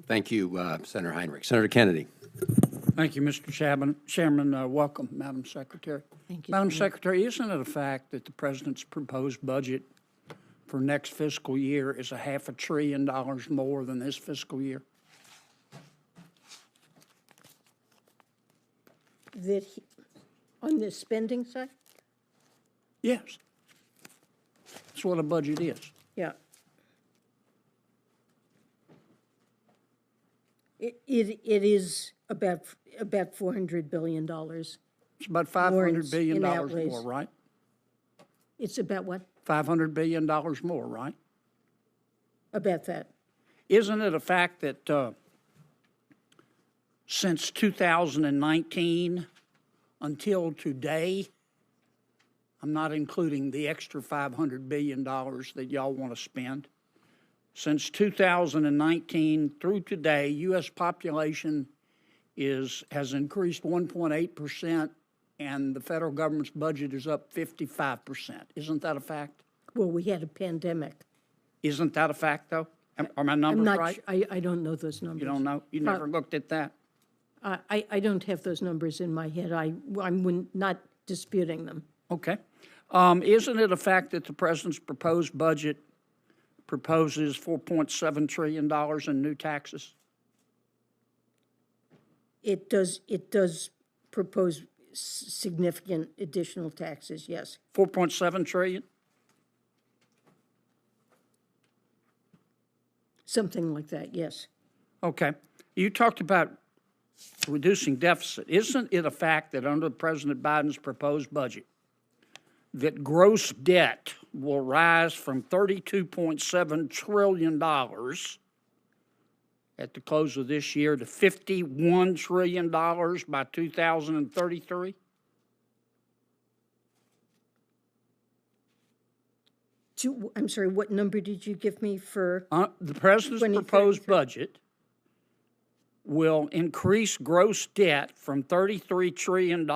Thank you, Senator Heinrich. Senator Kennedy. Thank you, Mr. Chairman. Welcome, Madam Secretary. Thank you, Madam Senator. Secretary, isn't it a fact that the President's proposed budget for next fiscal year is $500 billion more than this fiscal year? On the spending side? Yes. That's what a budget is. Yeah. It is about $400 billion. It's about More $500 billion in outlays. more, right? It's about what? $500 billion more, right? About that. Isn't it a fact that since 2019 until today, I'm not including the extra $500 billion that y'all want to spend, since 2019 through today, U.S. population has increased 1.8%, and the federal government's budget is up 55%. Isn't that a fact? Well, we had a pandemic. Isn't that a fact, though? Are my numbers right? I don't know those numbers. You don't know? You never looked at that? I don't have those numbers in my head. I'm not disputing them. Okay. Isn't it a fact that the President's proposed budget proposes $4.7 trillion in new taxes? It does propose significant additional taxes, yes. 4.7 trillion? Something like that, yes. Okay. You talked about reducing deficit. Isn't it a fact that under President Biden's proposed budget, that gross debt will rise from $32.7 trillion at the close of this year to $51 trillion by 2033? I'm sorry, what number did you give me for? The President's proposed budget will increase gross debt from $33 trillion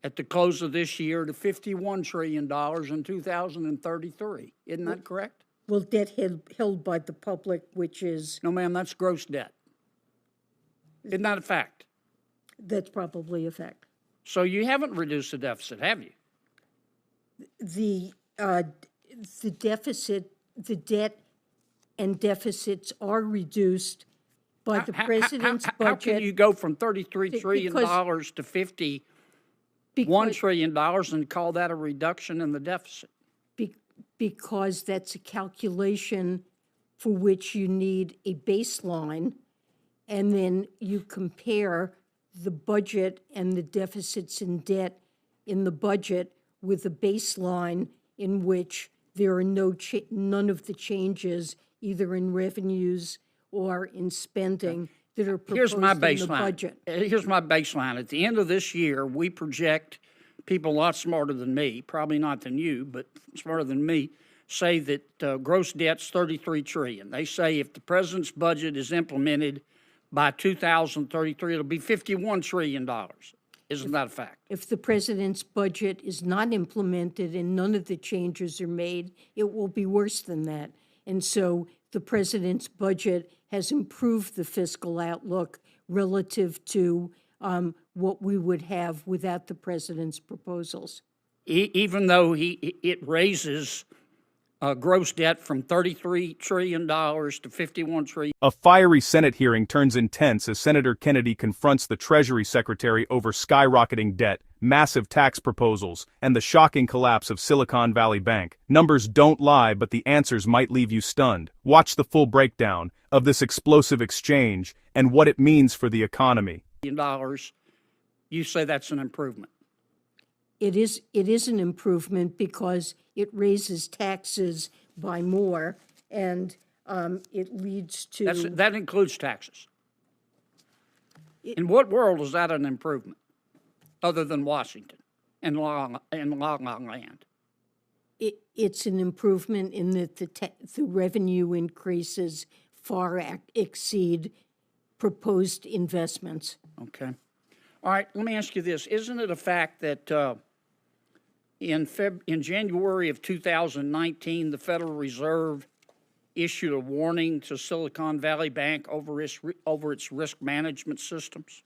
at the close of this year to $51 trillion in 2033. Isn't that correct? Well, debt held by the public, which is, No, ma'am, that's gross debt. Isn't that a fact? that's probably a fact. So you haven't reduced the deficit, have you? The deficit, the debt and deficits are reduced by the president's budget. How can you go from $33 trillion to $51 trillion and call that a reduction in the deficit? Because that's a calculation for which you need a baseline, and then you compare the budget and the deficits and debt in the budget with a baseline in which there are none of the changes, either in revenues or in spending, that are proposed in the budget. Here's my baseline. At the end of this year, we project, people a lot smarter than me, probably not than you, but smarter than me, say that gross debt's $33 trillion. They say if the president's budget is implemented by 2033, it'll be $51 trillion. Isn't that a fact? If the president's budget is not implemented and none of the changes are made, it will be worse than that. And so the president's budget has improved the fiscal outlook relative to what we would have without the president's proposals. Even though it raises gross debt from $33 trillion to $51 trillion. A fiery Senate hearing turns intense as Senator Kennedy confronts the Treasury Secretary over skyrocketing debt, massive tax proposals, and the shocking collapse of Silicon Valley Bank. Numbers don't lie, but the answers might leave you stunned. Watch the full breakdown of this explosive exchange and what it means for the economy. You say that's an improvement. It is an improvement because it raises taxes by more, and it leads to... That includes taxes. In what world is that an improvement, other than Washington and long land? It's an improvement in that the revenue increases far exceed proposed investments. Okay. All right, let me ask you this. Isn't it a fact that in January of 2019, the Federal Reserve issued a warning to Silicon Valley Bank over its risk management systems?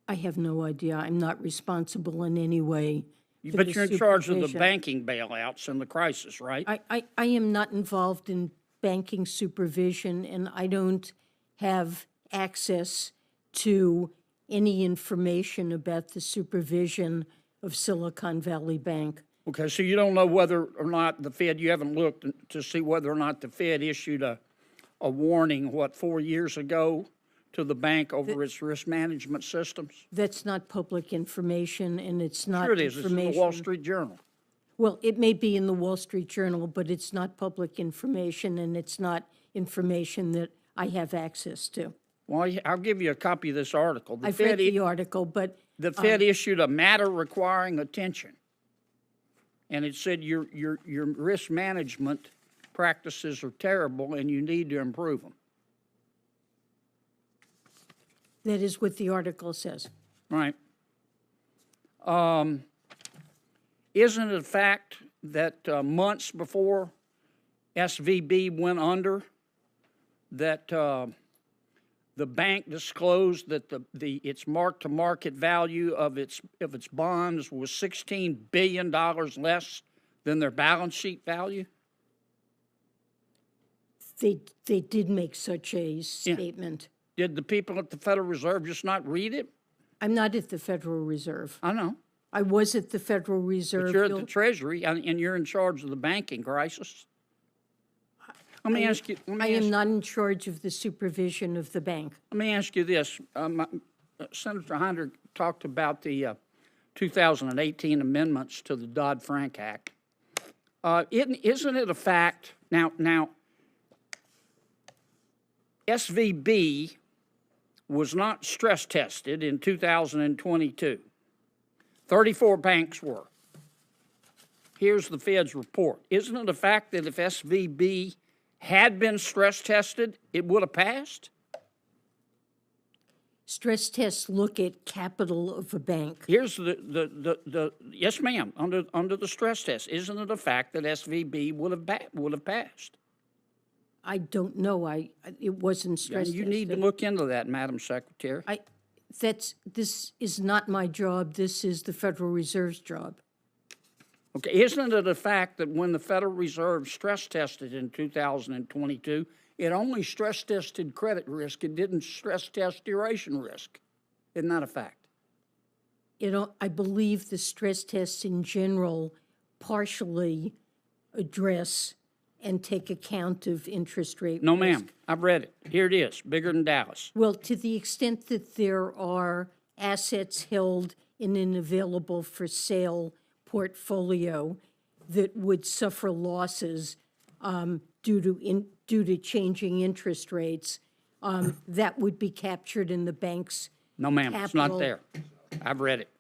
I have no idea. I'm not responsible in any way. for But the you're in charge of the supervision. banking bailouts and the crisis, right? I am not involved in banking supervision, and I don't have access to any information about the supervision of Silicon Valley Bank. Okay, so you don't know whether or not the Fed, you haven't looked to see whether or not the Fed issued a warning, 4 years ago to the bank over its risk management systems? That's not public information, and it's not Sure it is. It's in the information. Wall Street Journal. Well, it may be in the Wall Street Journal, but it's not public information, and it's not information that I have access to. Well, I'll give you a copy of this article. I've read the article, but The Fed issued a matter requiring attention. And it said your risk management practices are terrible and you need to improve them. that is what the article says. Right. Isn't it a fact that months before SVB went under, that the bank disclosed that its mark-to-market value of its bonds was $16 billion less than their balance sheet value? They did make such a statement. Did the people at the Federal Reserve just not read it? I'm not at the Federal Reserve. I know. I was at the Federal Reserve. But you're at the Treasury, and you're in charge of the banking crisis. Let me ask you. I am not in charge of the supervision of the bank. Let me ask you this. Senator Heinrich talked about the 2018 amendments to the Dodd-Frank Act. Isn't it a fact? Now, SVB was not stress tested in 2022. 34 banks were. Here's the Fed's report. Isn't it a fact that if SVB had been stress tested, it would have passed? Stress tests look at capital of a bank. Here's the yes, ma'am, under the stress test. Isn't it a fact that SVB would have passed? I don't know. It wasn't stress And you tested. need to look into that, Madam Secretary. This is not my job. This is the Federal Reserve's job. Okay, isn't it a fact that when the Federal Reserve stress tested in 2022, it only stress tested credit risk, it didn't stress test duration risk? Isn't that a fact? I believe the stress tests in general partially address and take account of interest rate No, risk. ma'am. I've read it. Here it is, bigger than Dallas. Well, to the extent that there are assets held in an available for sale portfolio that would suffer losses due to changing interest rates, that would be captured in the bank's No, ma'am, it's not capital. there. I've read it.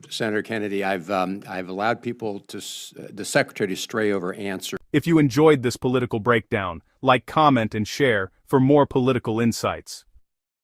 Senator Kennedy, I've allowed people the secretary to stray over answers. If you enjoyed this political breakdown, like, comment, and share for more political insights.